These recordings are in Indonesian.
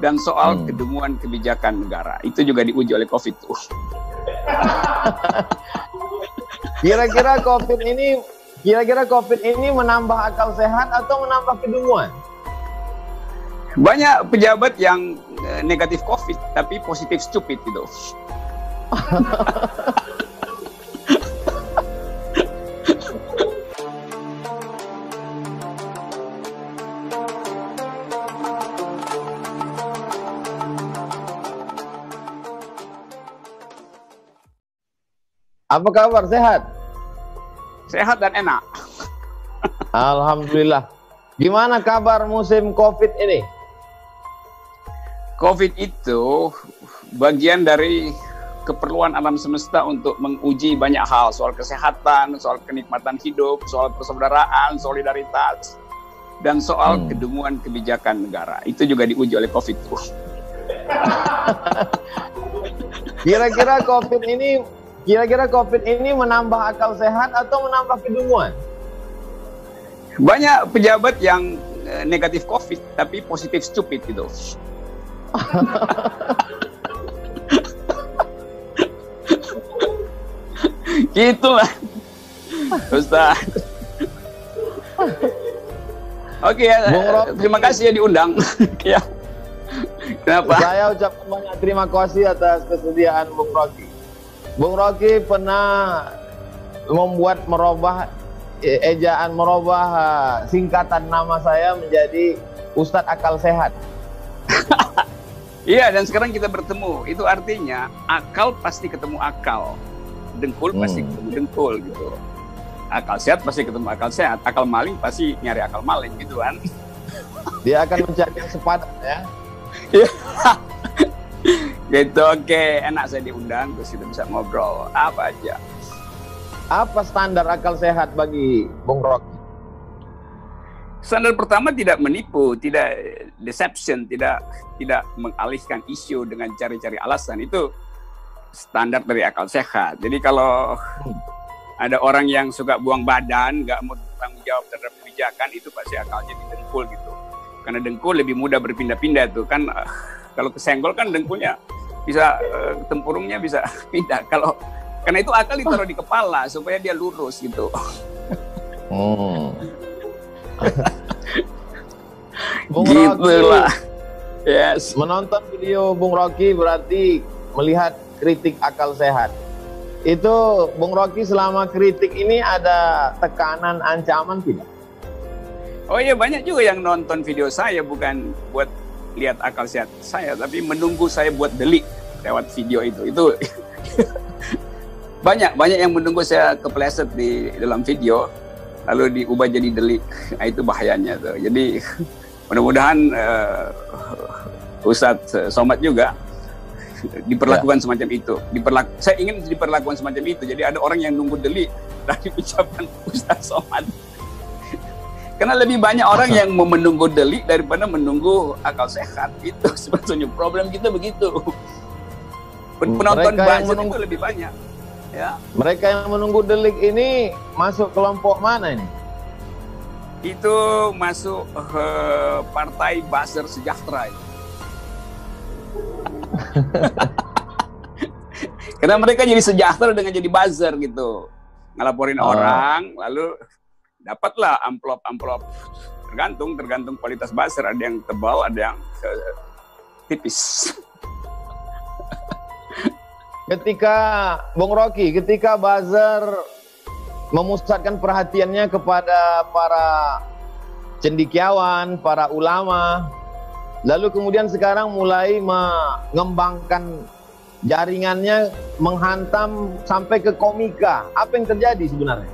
dan soal kedunguan kebijakan negara. Itu juga diuji oleh COVID tuh. Kira-kira COVID ini menambah akal sehat atau menambah kedunguan? Banyak pejabat yang negatif COVID tapi positif stupid gitu. Apa kabar? Sehat? Sehat dan enak. Alhamdulillah. Gimana kabar musim COVID ini? COVID itu bagian dari keperluan alam semesta untuk menguji banyak hal, soal kesehatan, soal kenikmatan hidup, soal persaudaraan, solidaritas, dan soal kedunguan kebijakan negara. Itu juga diuji oleh COVID tuh. Kira-kira COVID ini menambah akal sehat atau menambah kedunguan? Banyak pejabat yang negatif COVID tapi positif stupid gitu. Gitulah, Ustaz. Oke ya, terima kasih ya diundang. Ya. Kenapa? Saya ucapkan banyak terima kasih atas kesediaan Bung Rocky. Bung Rocky pernah merubah singkatan nama saya menjadi Ustadz Akal Sehat. Iya, dan sekarang kita bertemu. Itu artinya akal pasti ketemu akal, dengkul pasti ketemu dengkul gitu. Akal sehat pasti ketemu akal sehat, akal maling pasti nyari akal maling gitu kan. Dia akan mencari yang sepadan ya. Gitu, oke, enak saya diundang terus kita bisa ngobrol apa aja. Apa standar akal sehat bagi Bung Rocky? Standar pertama tidak menipu, tidak deception, tidak mengalihkan isu dengan cari-cari alasan. Itu standar dari akal sehat. Jadi kalau ada orang yang suka buang badan, nggak mau tanggung jawab terhadap kebijakan, itu pasti akalnya di dengkul gitu. Karena dengkul lebih mudah berpindah-pindah tuh kan. Kalau kesenggol kan dengkulnya bisa tempurungnya bisa pindah. Karena itu akal ditaruh di kepala supaya dia lurus gitu. Bung Gitulah. Rocky, yes. Menonton video Bung Rocky berarti melihat kritik akal sehat. Itu Bung Rocky selama kritik ini ada tekanan, ancaman tidak? Oh iya, banyak juga yang nonton video saya bukan buat lihat akal sehat saya, tapi menunggu saya buat delik lewat video itu. Itu banyak yang menunggu saya kepleset di dalam video lalu diubah jadi delik. Nah, itu bahayanya tuh. Jadi mudah-mudahan Ustadz Somad juga diperlakukan semacam itu. Saya ingin diperlakukan semacam itu. Jadi ada orang yang nunggu delik dari ucapan Ustadz Somad. Karena lebih banyak orang yang menunggu delik daripada menunggu akal sehat. Itu sebetulnya problem kita begitu. Penonton buzzer itu lebih banyak. Ya. Mereka yang menunggu delik ini masuk kelompok mana ini? Itu masuk partai buzzer sejahtera. Karena mereka jadi sejahtera dengan jadi buzzer gitu. Ngelaporin orang, lalu dapatlah amplop-amplop. Tergantung kualitas buzzer. Ada yang tebal, ada yang tipis. Ketika buzzer memusatkan perhatiannya kepada para cendekiawan, para ulama, lalu kemudian sekarang mulai mengembangkan jaringannya, menghantam sampai ke komika. Apa yang terjadi sebenarnya?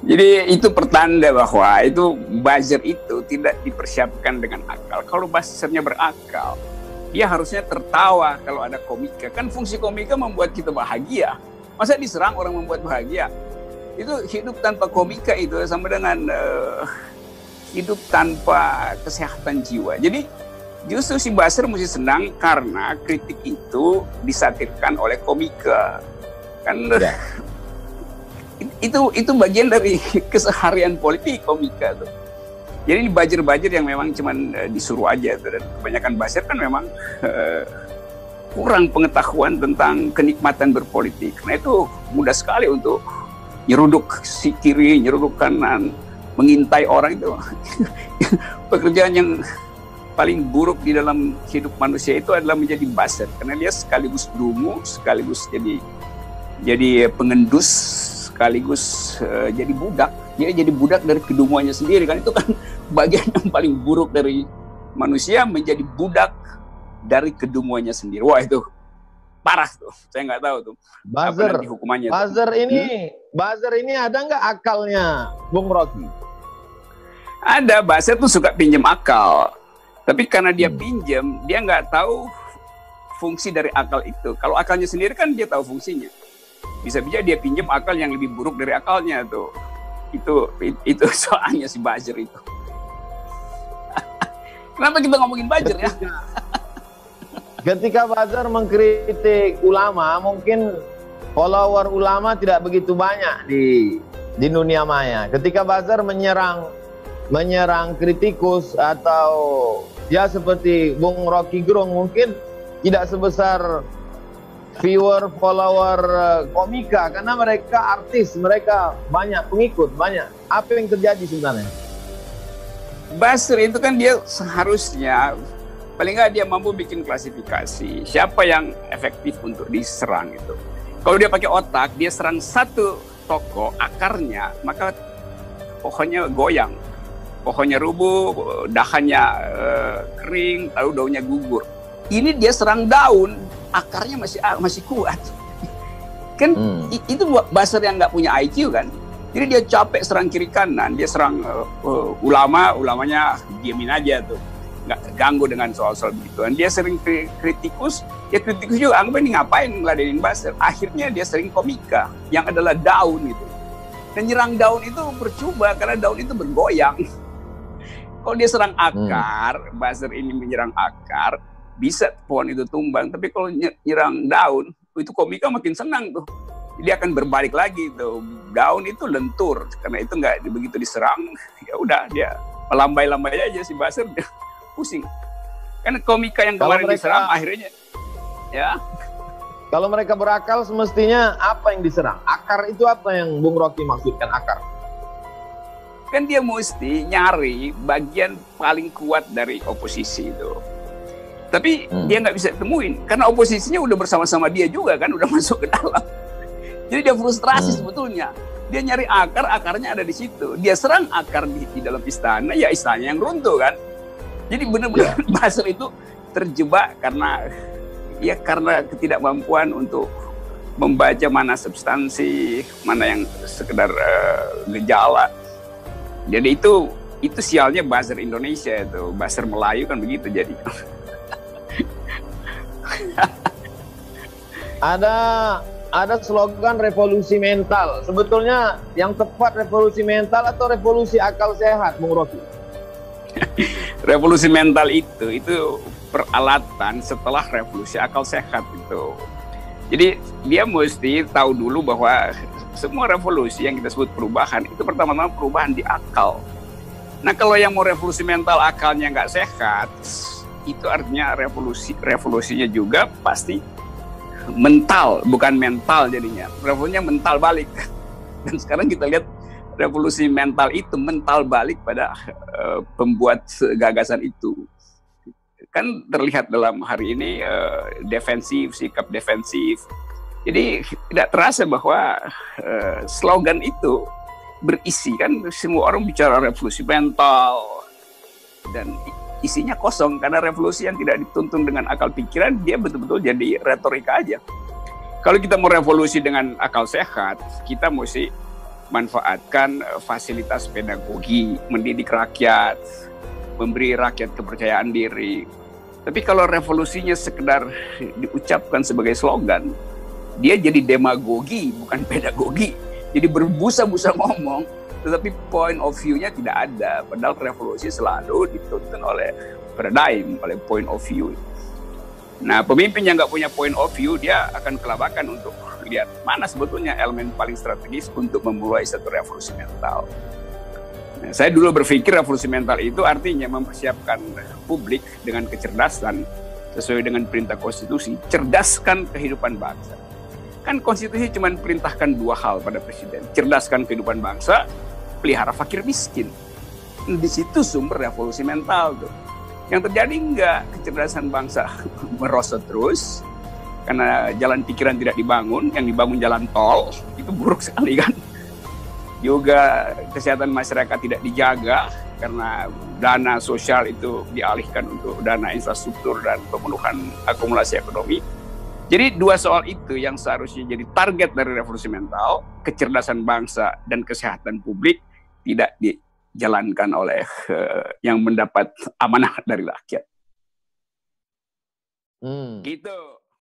Jadi itu pertanda bahwa itu buzzer itu tidak dipersiapkan dengan akal. Kalau buzzernya berakal, dia harusnya tertawa kalau ada komika. Kan fungsi komika membuat kita bahagia. Masa diserang orang membuat bahagia? Itu hidup tanpa komika itu sama dengan hidup tanpa kesehatan jiwa. Jadi justru si buzzer mesti senang karena kritik itu disatirkan oleh komika. Kan itu bagian dari keseharian politik komika tuh. Jadi ini buzzer-buzzer yang memang cuman disuruh aja tuh. Dan kebanyakan buzzer kan memang kurang pengetahuan tentang kenikmatan berpolitik. Nah itu mudah sekali untuk nyeruduk si kiri, nyeruduk kanan, mengintai orang itu. Pekerjaan yang paling buruk di dalam hidup manusia itu adalah menjadi buzzer, karena dia sekaligus dungu, sekaligus jadi pengendus, sekaligus jadi budak. Dia jadi budak dari kedunguannya sendiri, kan itu kan bagian yang paling buruk dari manusia, menjadi budak dari kedunguannya sendiri. Wah itu parah tuh, saya nggak tahu tuh. Buzzer, hukumannya. Buzzer ini ada nggak akalnya, Bung Rocky? Ada, buzzer tuh suka pinjam akal. Tapi karena dia pinjam, dia nggak tahu fungsi dari akal itu. Kalau akalnya sendiri kan dia tahu fungsinya. Bisa-bisa dia pinjam akal yang lebih buruk dari akalnya tuh. Itu soalnya si buzzer itu. Kenapa kita ngomongin buzzer ya? Ketika buzzer mengkritik ulama, mungkin follower ulama tidak begitu banyak di dunia maya. Ketika buzzer menyerang kritikus atau ya seperti Bung Rocky Gerung, mungkin tidak sebesar viewer, follower komika, karena mereka artis, mereka banyak pengikut, banyak. Apa yang terjadi sebenarnya? Buzzer itu kan dia seharusnya paling nggak dia mampu bikin klasifikasi siapa yang efektif untuk diserang itu. Kalau dia pakai otak, dia serang satu tokoh akarnya, maka pohonnya goyang, pohonnya rubuh, dahannya kering, lalu daunnya gugur. Ini dia serang daun, akarnya masih kuat. Kan itu buzzer yang nggak punya IQ kan. Jadi dia capek serang kiri kanan, dia serang ulamanya diamin aja tuh, nggak terganggu dengan soal-soal begituan. Dia sering kritikus, ya kritikus juga anggap ini ngapain ngeladenin buzzer. Akhirnya dia sering komika, yang adalah daun gitu. Dan nyerang daun itu percuma karena daun itu bergoyang. Kalau dia serang akar, buzzer ini menyerang akar, bisa pohon itu tumbang. Tapi kalau nyerang daun, itu komika makin senang tuh. Dia akan berbalik lagi tuh. Daun itu lentur, karena itu nggak begitu diserang, ya udah dia melambai-lambai aja si buzzer, dia pusing. Kan komika yang kemarin diserang akhirnya, ya. Kalau mereka berakal, semestinya apa yang diserang? Akar itu apa yang Bung Rocky maksudkan akar? Kan dia mesti nyari bagian paling kuat dari oposisi itu. Tapi dia nggak bisa temuin, karena oposisinya udah bersama-sama dia juga kan, udah masuk ke dalam. Jadi dia frustrasi sebetulnya. Dia nyari akar, akarnya ada di situ. Dia serang akar di dalam istana, ya istana yang runtuh kan. Jadi benar-benar buzzer itu terjebak karena ketidakmampuan untuk membaca mana substansi, mana yang sekedar gejala. Jadi itu sialnya buzzer Indonesia itu, buzzer Melayu kan begitu jadi. Ada slogan revolusi mental. Sebetulnya yang tepat revolusi mental atau revolusi akal sehat, Bung Rocky? Revolusi mental itu peralatan setelah revolusi akal sehat itu. Jadi dia mesti tahu dulu bahwa semua revolusi yang kita sebut perubahan itu pertama-tama perubahan di akal. Nah kalau yang mau revolusi mental akalnya nggak sehat, itu artinya revolusinya juga pasti mental, bukan mental jadinya. Revolusinya mental balik. Dan sekarang kita lihat revolusi mental itu mental balik pada pembuat gagasan itu. Kan terlihat dalam hari ini defensif, sikap defensif. Jadi tidak terasa bahwa slogan itu berisi, kan semua orang bicara revolusi mental dan isinya kosong, karena revolusi yang tidak dituntun dengan akal pikiran, dia betul-betul jadi retorika aja. Kalau kita mau revolusi dengan akal sehat, kita mesti manfaatkan fasilitas pedagogi, mendidik rakyat, memberi rakyat kepercayaan diri. Tapi kalau revolusinya sekedar diucapkan sebagai slogan, dia jadi demagogi, bukan pedagogi. Jadi berbusa-busa ngomong, tetapi point of view-nya tidak ada. Padahal revolusi selalu dituntun oleh paradigm, oleh point of view. Nah, pemimpin yang nggak punya point of view, dia akan kelabakan untuk lihat mana sebetulnya elemen paling strategis untuk memulai satu revolusi mental. Saya dulu berpikir revolusi mental itu artinya mempersiapkan publik dengan kecerdasan sesuai dengan perintah konstitusi, cerdaskan kehidupan bangsa. Kan konstitusi cuma perintahkan 2 hal pada presiden, cerdaskan kehidupan bangsa, pelihara fakir miskin. Di situ sumber revolusi mental tuh. Yang terjadi enggak, kecerdasan bangsa merosot terus, karena jalan pikiran tidak dibangun, yang dibangun jalan tol, itu buruk sekali kan. Juga kesehatan masyarakat tidak dijaga, karena dana sosial itu dialihkan untuk dana infrastruktur dan pemenuhan akumulasi ekonomi. Jadi 2 soal itu yang seharusnya jadi target dari revolusi mental, kecerdasan bangsa dan kesehatan publik, tidak dijalankan oleh yang mendapat amanah dari rakyat. Gitu.